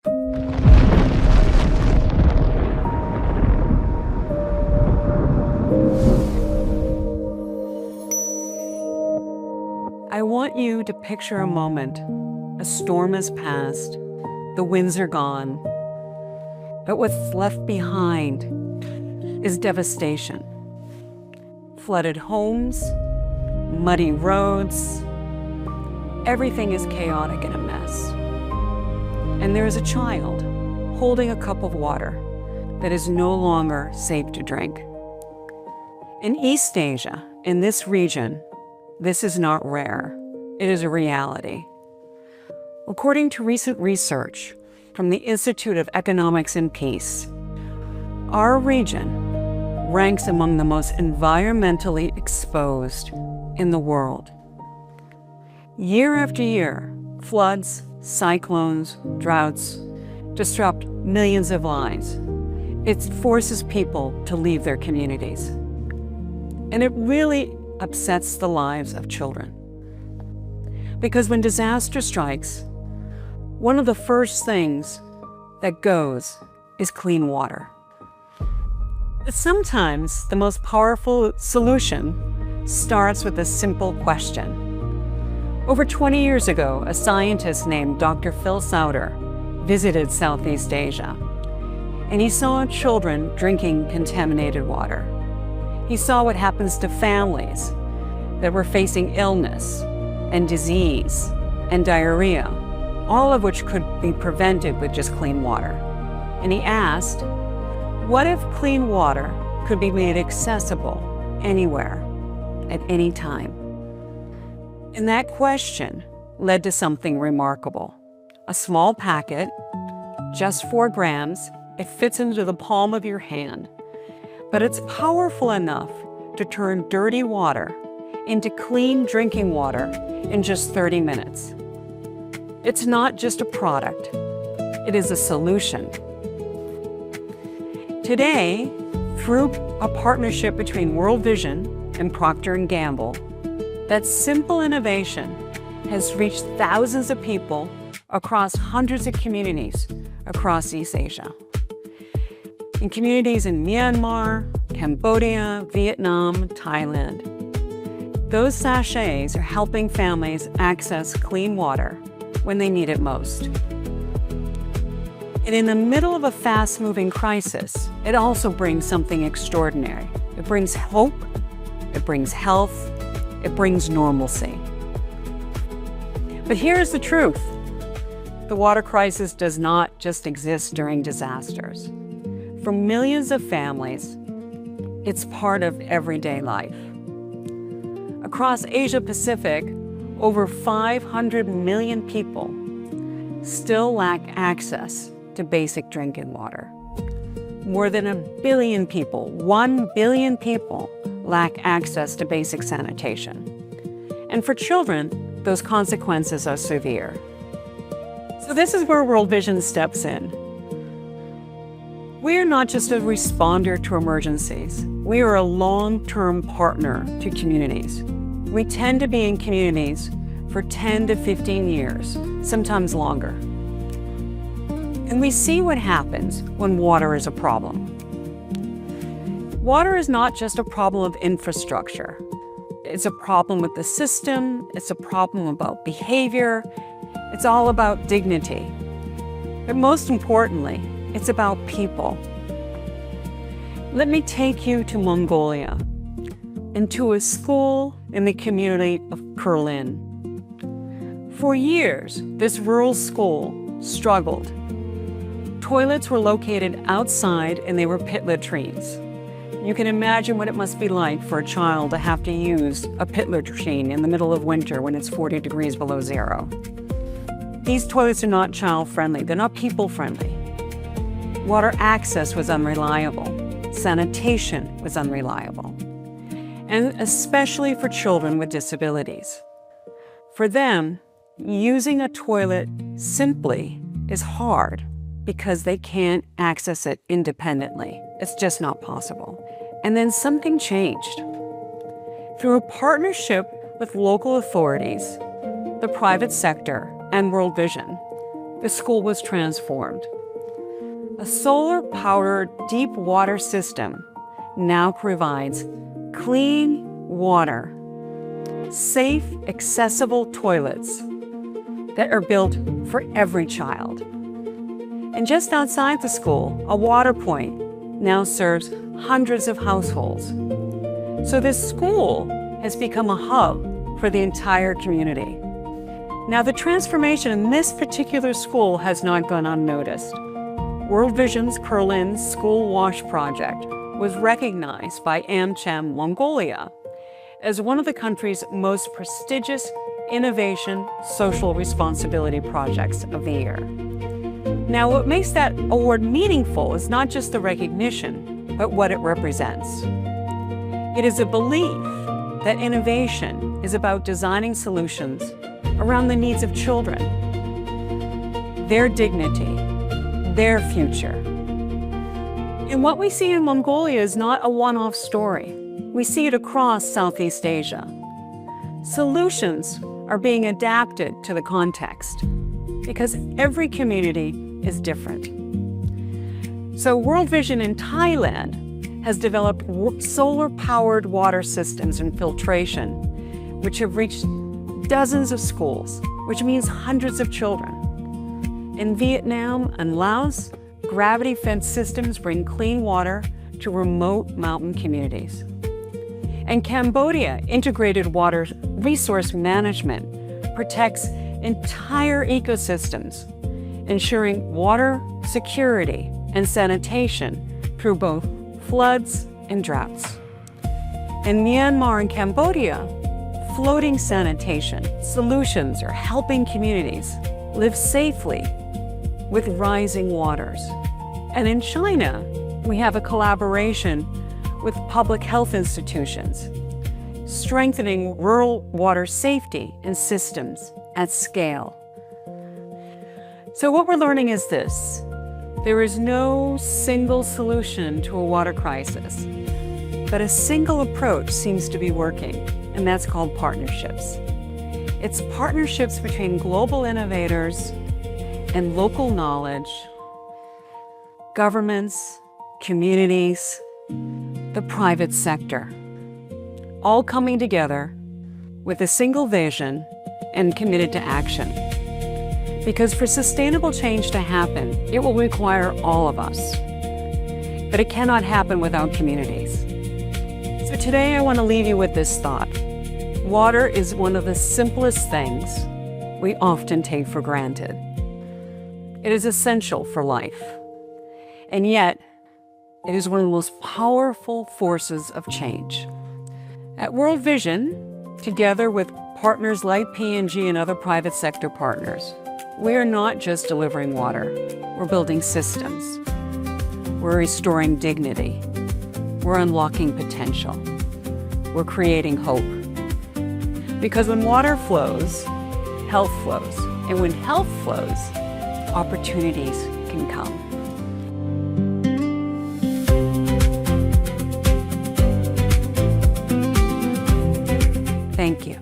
I want you to picture a moment. A storm has passed, the winds are gone, but what's left behind is devastation. Flooded homes, muddy roads, everything is chaotic and a mess. And there is a child holding a cup of water that is no longer safe to drink. In East Asia, in this region, this is not rare. It is a reality. According to recent research from the Institute of Economics and Peace, our region ranks among the most environmentally exposed in the world. Year after year, floods, cyclones, droughts disrupt millions of lives. It forces people to leave their communities. And it really upsets the lives of children. Because when disaster strikes, one of the first things that goes is clean water. Sometimes the most powerful solution starts with a simple question. Over 20 years ago, a scientist named Dr. Phil Sauter visited Southeast Asia, and he saw children drinking contaminated water. He saw what happens to families that were facing illness and disease and diarrhea, all of which could be prevented with just clean water. And he asked, what if clean water could be made accessible anywhere, at any time? And that question led to something remarkable. A small packet, just 4 grams, it fits into the palm of your hand, but it's powerful enough to turn dirty water into clean drinking water in just 30 minutes. It's not just a product, it is a solution. Today, through a partnership between World Vision and Procter & Gamble, that simple innovation has reached thousands of people across hundreds of communities across East Asia. In communities in Myanmar, Cambodia, Vietnam, Thailand. Those sachets are helping families access clean water when they need it most. And in the middle of a fast-moving crisis, it also brings something extraordinary. It brings hope, it brings health, it brings normalcy. But here's the truth. The water crisis does not just exist during disasters. For millions of families, it's part of everyday life. Across Asia Pacific, over 500 million people still lack access to basic drinking water. More than 1 billion people, 1 billion people, lack access to basic sanitation. And for children, those consequences are severe. So this is where World Vision steps in. We are not just a responder to emergencies. We are a long-term partner to communities. We tend to be in communities for 10 to 15 years, sometimes longer. And we see what happens when water is a problem. Water is not just a problem of infrastructure. It's a problem with the system, it's a problem about behavior, it's all about dignity. But most importantly, it's about people. Let me take you to Mongolia and to a school in the community of Kurlin. For years, this rural school struggled. Toilets were located outside and they were pit latrines. You can imagine what it must be like for a child to have to use a pit latrine in the middle of winter when it's 40 degrees below zero. These toilets are not child-friendly, they're not people-friendly. Water access was unreliable. Sanitation was unreliable. And especially for children with disabilities. For them, using a toilet simply is hard because they can't access it independently. It's just not possible. And then something changed. Through a partnership with local authorities, the private sector, and World Vision, the school was transformed. A solar-powered deep water system now provides clean water, safe, accessible toilets that are built for every child. And just outside the school, a water point now serves hundreds of households. So this school has become a hub for the entire community. Now, the transformation in this particular school has not gone unnoticed. World Vision's Berlin School Wash Project was recognized by AmCham Mongolia as one of the country's most prestigious innovation social responsibility projects of the year. Now, what makes that award meaningful is not just the recognition, but what it represents. It is a belief that innovation is about designing solutions around the needs of children, their dignity, their future. And what we see in Mongolia is not a one-off story. We see it across Southeast Asia. Solutions are being adapted to the context because every community is different. So World Vision in Thailand has developed solar-powered water systems and filtration, which have reached dozens of schools, which means hundreds of children. In Vietnam and Laos, gravity-fed systems bring clean water to remote mountain communities. In Cambodia, integrated water resource management protects entire ecosystems, ensuring water security and sanitation through both floods and droughts. In Myanmar and Cambodia, floating sanitation solutions are helping communities live safely with rising waters. And in China, we have a collaboration with public health institutions, strengthening rural water safety and systems at scale. So what we're learning is this: there is no single solution to a water crisis, but a single approach seems to be working, and that's called partnerships. It's partnerships between global innovators and local knowledge, governments, communities, the private sector, all coming together with a single vision and committed to action. Because for sustainable change to happen, it will require all of us. But it cannot happen without communities. So today I want to leave you with this thought. Water is one of the simplest things we often take for granted. It is essential for life. And yet, it is one of the most powerful forces of change. At World Vision, together with partners like P&G and other private sector partners, we are not just delivering water. We're building systems. We're restoring dignity. We're unlocking potential. We're creating hope. Because when water flows, health flows. And when health flows, opportunities can come. Thank you.